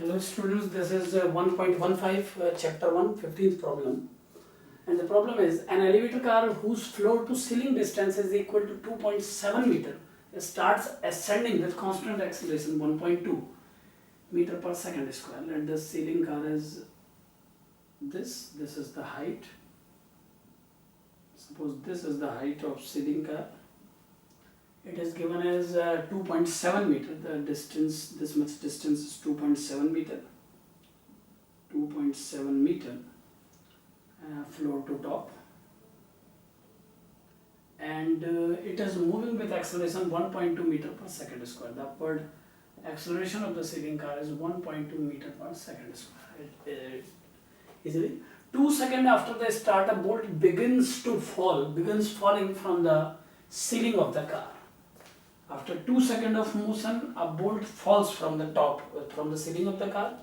Hello students, this is 1.15 chapter 1, 15th problem. And the problem is an elevator car whose floor to ceiling distance is equal to 2.7 meter starts ascending with constant acceleration 1.2 meter per second square. Let the ceiling car is this is the height. Suppose this is the height of ceiling car. It is given as 2.7 meter. The distance, this much distance is 2.7 meter. 2.7 meter floor to top, and it is moving with acceleration 1.2 meter per second square. The upward acceleration of the ceiling car is 1.2 meter per second square. Easily, 2 seconds after the start, a bolt begins falling from the ceiling of the car. After 2 seconds of motion, a bolt falls from the top, from the ceiling of the car.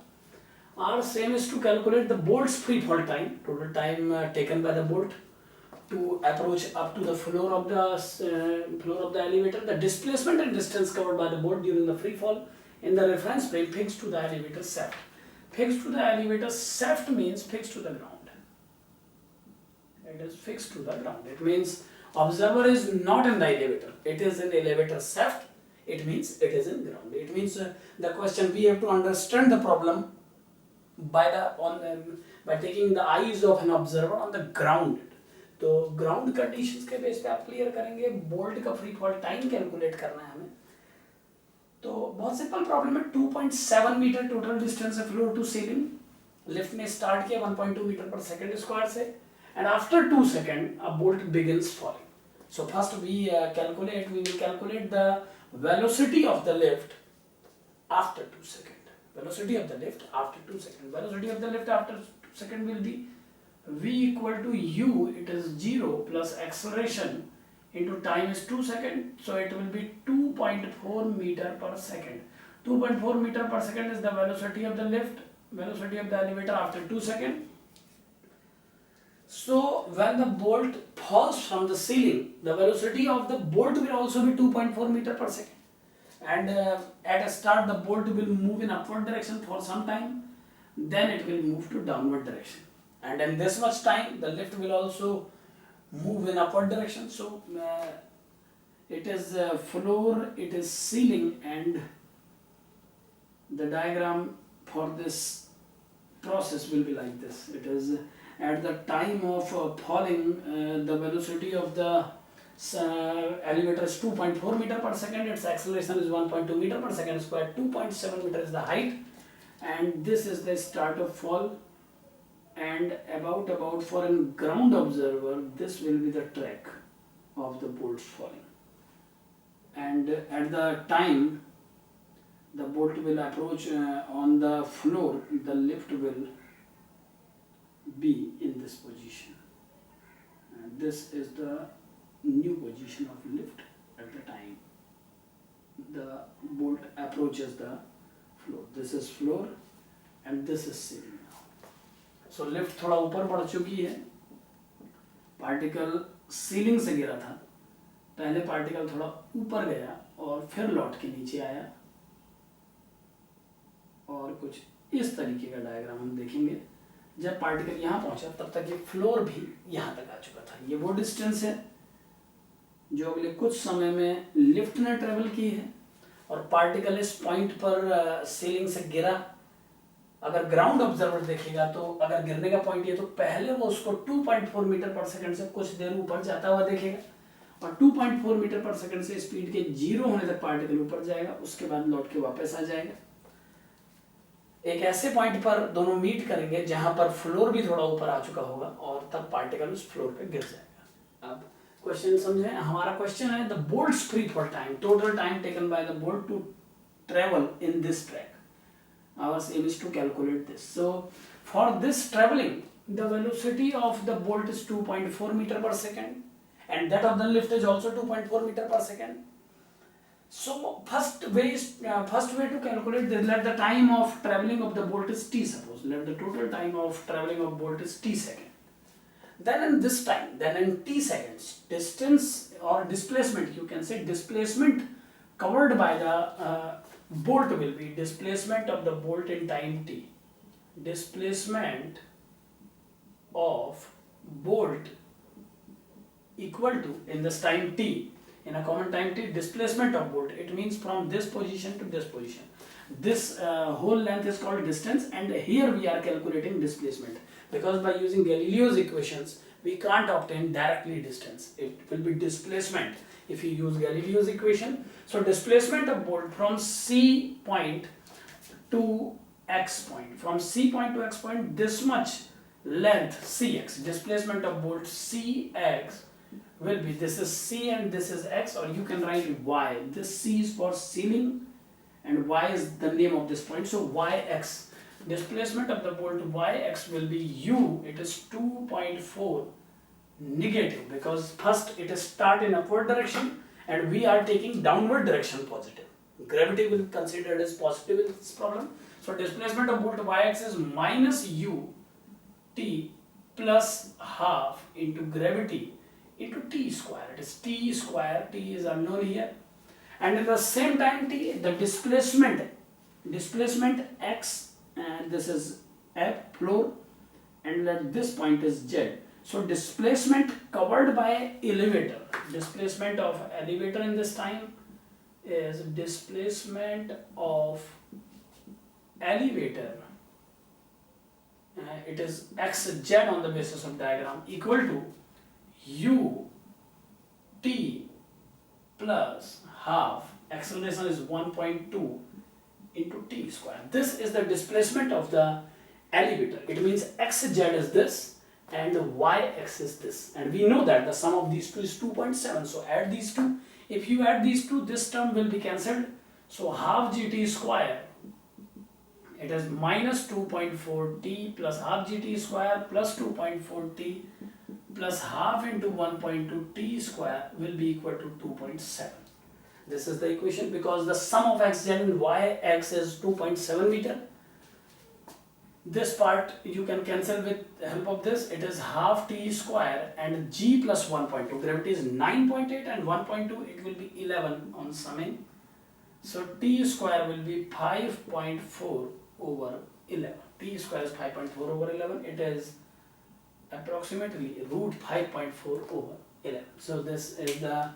Our same is to calculate the bolt's free fall time, total time taken by the bolt to approach up to the floor of the elevator, the displacement and distance covered by the bolt during the free fall in the reference frame fixed to the elevator shaft. Fixed to the elevator shaft means fixed to the ground. It is fixed to the ground. It means observer is not in the elevator. It is in elevator shaft. It means it is in ground. It means the question, we have to understand the problem by taking the eyes of an observer on the ground. तो ground conditions के base पे आप clear करेंगे, bolt का free fall time calculate करना है हमें. तो बहुत सिंपल प्रॉब्लम है. 2.7 मीटर टोटल डिस्टेंस है फ्लोर टू सीलिंग. लिफ्ट ने स्टार्ट किया 1.2 मीटर पर सेकंड स्क्वायर से, and after 2 second a bolt begins falling. So first we will calculate the velocity of the lift after 2 seconds. Velocity of the lift after 2 seconds. Velocity of the lift after 2 seconds will be v equal to u. It is 0 plus acceleration into time is 2 seconds. So it will be 2.4 meter per second. 2.4 meter per second is the velocity of the lift, velocity of the elevator after 2 seconds. So when the bolt falls from the ceiling, the velocity of the bolt will also be 2.4 meter per second. And at a start, the bolt will move in upward direction for some time. Then it will move to downward direction. And in this much time, the lift will also move in upward direction. So it is floor, it is ceiling, and the diagram for this process will be like this. It is at the time of falling, the velocity of the elevator is 2.4 meter per second. Its acceleration is 1.2 meter per second square. 2.7 meter is the height, and this is the start of fall. And about for a ground observer, this will be the track of the bolts falling. And at the time the bolt will approach on the floor, the lift will be in this position, and this is the new position of lift at the time the bolt approaches the floor. This is floor and this is ceiling. So lift थोड़ा ऊपर बढ़ चुकी है. Particle ceiling से गिरा था, पहले particle थोड़ा ऊपर गया और फिर लौट के नीचे आया, और कुछ इस तरीके का डायग्राम हम देखेंगे. जब पार्टिकल यहाँ पहुंचा तब तक ये फ्लोर भी यहाँ तक आ चुका था. ये वो डिस्टेंस है जो अगले कुछ समय में लिफ्ट ने ट्रेवल की है, और पार्टिकल इस पॉइंट पर सीलिंग से गिरा. अगर ग्राउंड ऑब्जर्वर देखेगा तो अगर गिरने का पॉइंट ये, तो पहले वो उसको 2.4 मीटर पर सेकंड से कुछ देर ऊपर जाता हुआ देखेगा, और 2.4 मीटर पर सेकंड से स्पीड के 0 होने तक पार्टिकल ऊपर जाएगा. उसके बाद लौट के वापस आ जाएगा. एक ऐसे पॉइंट पर दोनों मीट करेंगे जहां पर फ्लोर भी थोड़ा ऊपर आ चुका होगा, और तब पार्टिकल उस फ्लोर पे गिर जाएगा. अब क्वेश्चन समझें. हमारा क्वेश्चन है the bolt's free fall time, total time taken by the bolt to travel in this track. Our aim is to calculate this. So for this traveling, the velocity of the bolt is 2.4 meter per second, and that of the lift is also 2.4 meter per second. So first way to calculate this. Let the time of traveling of the bolt is t. Suppose let the total time of traveling of bolt is t second. Then in this time, then in t seconds, distance or displacement, you can say displacement covered by the bolt will be displacement of the bolt in time t. Displacement of bolt equal to, in this time t, in a common time t, displacement of bolt, it means from this position to this position. This whole length is called distance, and here we are calculating displacement, because by using Galileo's equations we can't obtain directly distance. It will be displacement if you use Galileo's equation. So displacement of bolt from C point to X point, from C point to X point, this much length Cx, displacement of bolt Cx will be, this is C and this is X, or you can write Y. This C is for ceiling and Y is the name of this point, so Yx, displacement of the bolt Yx will be U, it is 2.4 negative, because first it is start in upward direction and we are taking downward direction positive. Gravity will be considered as positive in this problem. So displacement of bolt Yx is minus U t plus half into gravity into t square. It is t square, t is unknown here. And at the same time t, the displacement x, and this is f floor, and at this point is z. So displacement covered by elevator, displacement of elevator in this time is displacement of elevator, it is xz on the basis of diagram, equal to u t plus half, acceleration is 1.2 into t square. This is the displacement of the elevator. It means xz is this and yx is this, and we know that the sum of these two is 2.7. So add these two. If you add these two, this term will be cancelled. So half gt square, it is minus 2.4t plus half gt square plus 2.4t plus half into 1.2 t square will be equal to 2.7. This is the equation, because the sum of xz and yx is 2.7 meter. This part you can cancel with the help of this. It is half t square and g plus 1.2. Gravity is 9.8 and 1.2, it will be 11 on summing. So t square will be 5.4 over 11. T square is 5.4 over 11. It is approximately root 5.4 over 11. So this is the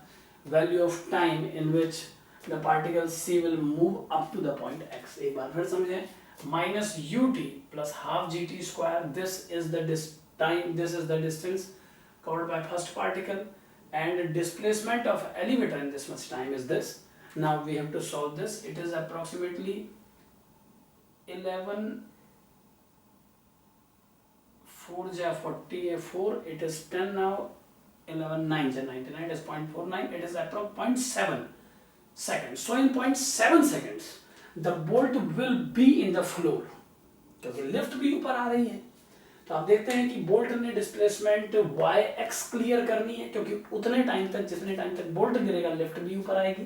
value of time in which the particle C will move up to the point X. एक बार फिर समझें, minus ut plus half gt square, this is the distance covered by first particle, and displacement of elevator in this much time is this. Now we have to solve this. It is approximately 11 4 ja 44, it is 10 now, 11 9 ja 99, it is 0.49, it is approximately 0.7 seconds. So in 0.7 seconds the bolt will be in the floor, क्योंकि lift भी ऊपर आ रही है. तो आप देखते हैं कि बोल्ट ने डिस्प्लेसमेंट yx क्लियर करनी है, क्योंकि उतने टाइम तक जितने टाइम तक बोल्ट गिरेगा लिफ्ट भी ऊपर आएगी.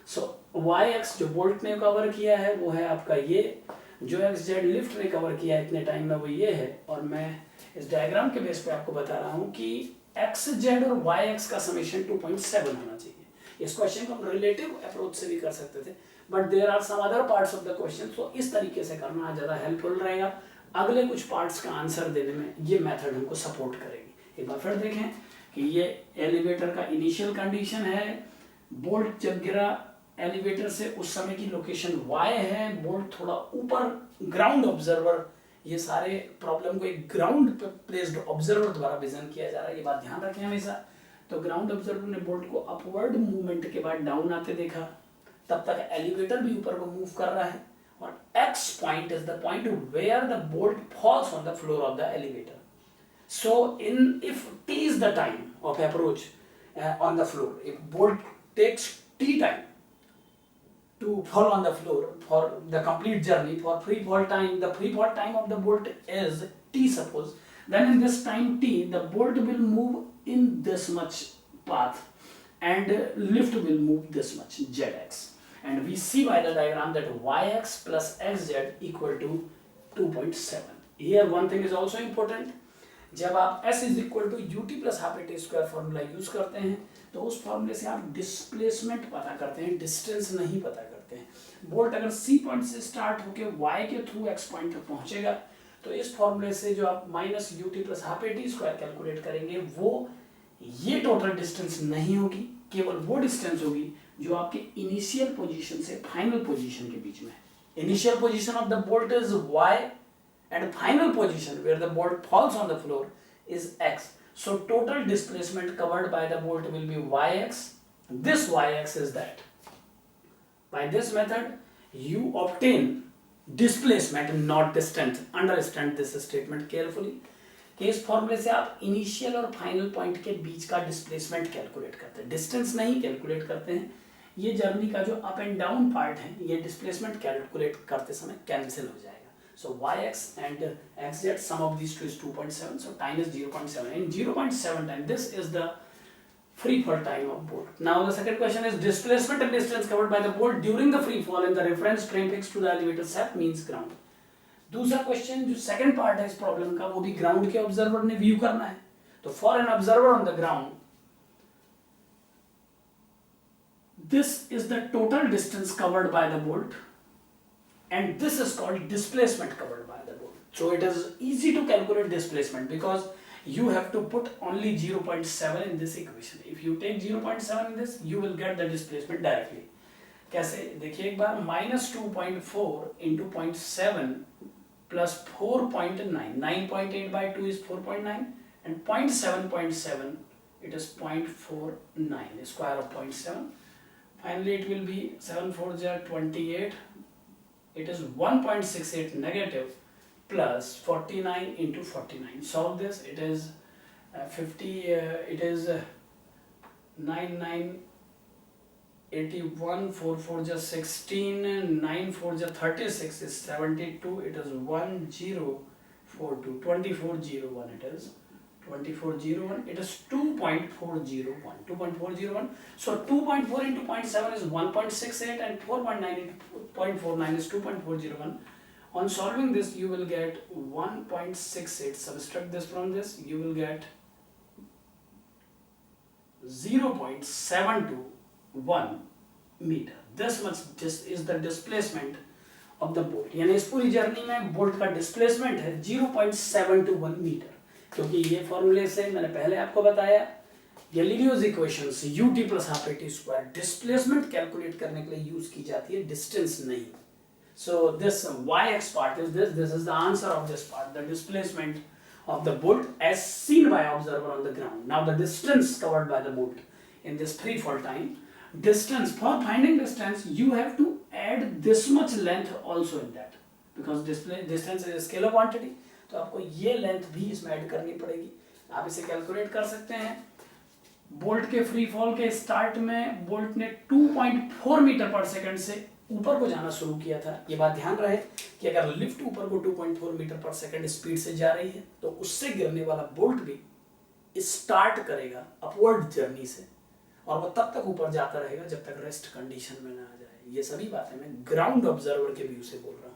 सो yx जो बोल्ट ने कवर किया है वो है आपका ये, जो xz लिफ्ट ने कवर किया है इतने टाइम में वो ये है. और मैं इस डायग्राम के बेस पे आपको बता रहा हूँ कि xz और yx का समेशन 2.7 होना चाहिए. इस क्वेश्चन को हम रिलेटिव अप्रोच से भी कर सकते थे, but there are some other parts of the question, तो इस तरीके से करना ज़्यादा हेल्पफुल रहेगा. अगले कुछ पार्ट्स का आंसर देने में ये मेथड हमको सपोर्ट करेगी. एक बार फिर देखें कि ये एलिवेटर का इनिशियल कंडीशन है. बोल्ट जब गिरा एलिवेटर से उस समय की लोकेशन y है, बोल्ट थोड़ा ऊपर, ग्राउंड ऑब्जर्वर, ये सारे प्रॉब्लम को एक ग्राउंड पे प्लेस्ड ऑब्जर्वर द्वारा विजन किया जा रहा है, ये बात ध्यान रखें हमेशा. तो ग्राउंड ऑब्जर्वर ने बोल्ट को अपवर्ड मूवमेंट के बाद डाउन आते देखा, तब तक एलिवेटर भी ऊपर को मूव कर रहा है, और x point is the point where the bolt falls on the floor of the elevator. So if t is the time of approach on the floor, if bolt takes t time to fall on the floor for the complete journey, for free fall time, the free fall time of the bolt is t suppose, then in this time t the bolt will move in this much path and lift will move this much zx. And we see by the diagram that yx plus xz equal to 2.7. Here one thing is also important. जब आप s is equal to ut plus half at square formula use करते हैं तो उस फॉर्मूले से आप displacement पता करते हैं, डिस्टेंस नहीं पता करते. सकते हैं। बोल्ट अगर सी पॉइंट से स्टार्ट होकर वाई के थ्रू एक्स पॉइंट तक पहुंचेगा तो इस फॉर्मूले से जो आप minus U T plus half A T square calculate करेंगे वो ये टोटल डिस्टेंस नहीं होगी, केवल वो डिस्टेंस होगी जो आपके इनिशियल पोजीशन से फाइनल पोजीशन के बीच में है। Initial position of the bolt is y and final position where the bolt falls on the floor is x. So total displacement covered by the bolt will be yx. This yx is that. By this method you obtain displacement not distance. Understand this statement carefully. कि इस फॉर्मूले से आप initial और final point के बीच का displacement calculate करते हैं, डिस्टेंस नहीं कैलकुलेट करते हैं। ये जर्नी का जो अप एंड डाउन पार्ट है ये डिस्प्लेसमेंट कैलकुलेट करते समय कैंसिल हो जाएगा। So yx and xz, sum of these two is 2.7, so time is 0.7. In 0.7 time, this is the free fall time of bolt. Now the second question is displacement and distance covered by the bolt during the free fall in the reference frame fixed to the elevator shaft means ground. दूसरा question जो second part है इस problem का वो भी ground के observer ने view करना है। तो for an observer on the ground this is the total distance covered by the bolt and this is called displacement covered by the bolt. So it is easy to calculate displacement because you have to put only 0.7 in this equation. If you take 0.7 in this, you will get the displacement directly. कैसे देखिए एक बार minus 2.4 into 0.7 plus 4.9. 9.8 by 2 is 4.9 and 0.7 it is 0.49 square of 0.7. Finally it will be 7 4 28. It is 1.68 negative plus 49 into 49. Solve this. It is 50. It is 9 9 81. 4 4 just 16. 9 4 just 36 is 72. It is 1042. 2401. It is 2401. It is 2.401. 2.401. So 2.4 into 0.7 is 1.68 and 4.9 into 0.49 is 2.401. On solving this, you will get 1.68. Subtract this from this, you will get 0.721 meter. This much is the displacement of the bolt. यानी इस पूरी journey में bolt का displacement है 0.721 metre. क्योंकि ये फॉर्मूले से मैंने पहले आपको बताया गैलीलियोस इक्वेशन से ut plus half A T square displacement calculate करने के लिए यूज की जाती है, डिस्टेंस नहीं। So this yx part is this is the answer of this part, the displacement of the bolt as seen by observer on the ground. Now the distance covered by the bolt in this free fall time, distance, for finding distance you have to add this much length also in that, because distance is a scalar quantity. तो आपको ये length भी इसमें add करनी पड़ेगी। आप इसे calculate कर सकते हैं। बोल्ट के फ्री फॉल के स्टार्ट में बोल्ट ने 2.4 मीटर पर सेकंड से ऊपर को जाना शुरू किया था। ये बात ध्यान रहे कि अगर लिफ्ट ऊपर को 2.4 मीटर पर सेकंड स्पीड से जा रही है तो उससे गिरने वाला बोल्ट भी स्टार्ट करेगा अपवर्ड जर्नी से और वो तब तक ऊपर जाता रहेगा जब तक रेस्ट कंडीशन में ना आ जाए। ये सभी बातें मैं ग्राउंड ऑब्जर्वर के व्यू से बोल रहा हूँ।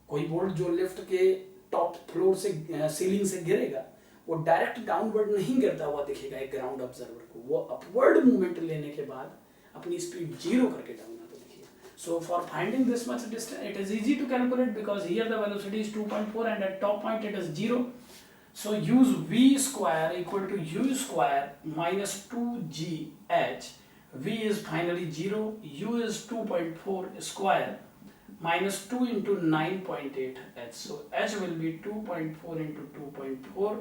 कोई बोल्ट जो लिफ्ट के टॉप फ्लोर से सीलिंग से गिरेगा वो डायरेक्ट डाउनवर्ड नहीं गिरता हुआ दिखेगा एक ग्राउंड ऑब्जर्वर को, वो अपवर्ड मूवमेंट लेने के बाद अपनी स्पीड 0 करके डाउन आता दिखेगा। So for finding this much distance it is easy to calculate because here the velocity is 2.4 and at top point it is 0. So use v square equal to u square minus 2gh. V is finally 0, u is 2.4 square minus 2 into 9.8 h. So h will be 2.4 into 2.4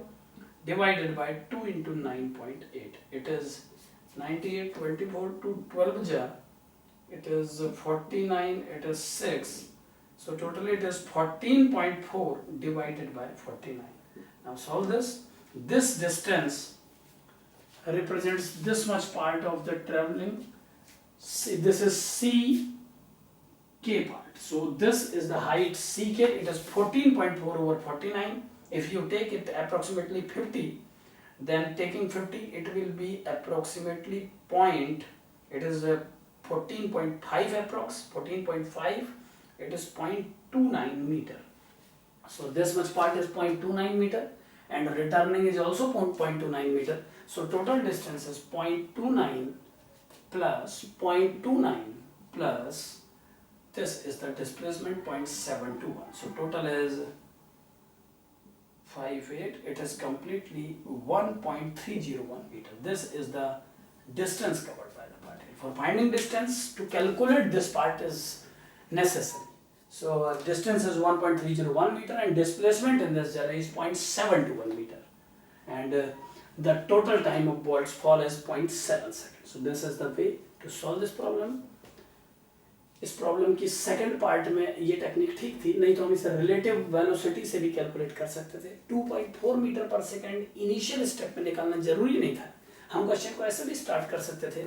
divided by 2 into 9.8. It is 98, 24 to 12 ja. It is 49, it is 6. So totally it is 14.4 divided by 49. Now solve this. This distance represents this much part of the traveling. See, this is CK part. So this is the height CK. It is 14.4 over 49. If you take it approximately 50, then taking 50, it will be approximately point. It is a 14.5 approx. 14.5. It is 0.29 meter. So this much part is 0.29 meter and returning is also 0.29 meter. So total distance is 0.29 plus 0.29 plus this is the displacement 0.721. So total is 58. It is completely 1.301 meter. This is the distance covered by the particle. For finding distance, to calculate this part is necessary. So distance is 1.301 meter and displacement in this area is 0.721 meter. And the total time of bolt's fall is 0.7 seconds. So this is the way to solve this problem. इस problem की second part में ये technique ठीक थी, नहीं तो हम इसे रिलेटिव वेलोसिटी से भी कैलकुलेट कर सकते थे। 2.4 मीटर पर सेकंड इनिशियल स्टेप में निकालना जरूरी नहीं था। हम क्वेश्चन को ऐसे भी स्टार्ट कर सकते थे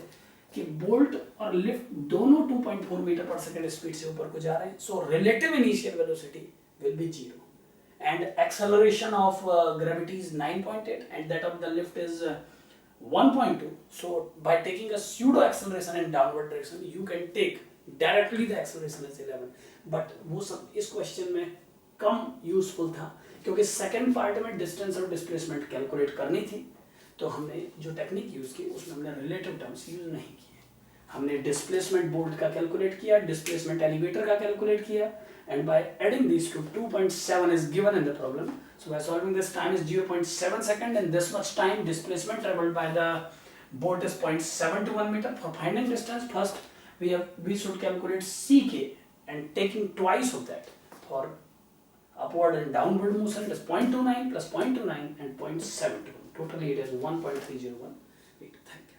कि बोल्ट और लिफ्ट दोनों 2.4 मीटर पर सेकंड स्पीड से ऊपर को जा रहे हैं, so relative initial velocity will be 0 and acceleration of gravity is 9.8 and that of the lift is 1.2. So by taking a pseudo acceleration in downward direction you can take directly the acceleration is 11, but वो सब इस question में कम useful था क्योंकि second part में distance और displacement calculate करनी थी। तो हमने जो टेक्निक यूज की उसमें हमने रिलेटिव टर्म्स यूज नहीं किए। हमने डिस्प्लेसमेंट बोल्ट का कैलकुलेट किया, डिस्प्लेसमेंट एलिवेटर का कैलकुलेट किया, and by adding these two, 2.7 is given in the problem. So by solving this, time is 0.7 second and this much time displacement traveled by the bolt is 0.721 meter. For finding distance, first we should calculate CK and taking twice of that. For upward and downward motion it is 0.29 plus 0.29 and 0.721. Totally it is 1.301 meter. Thank you.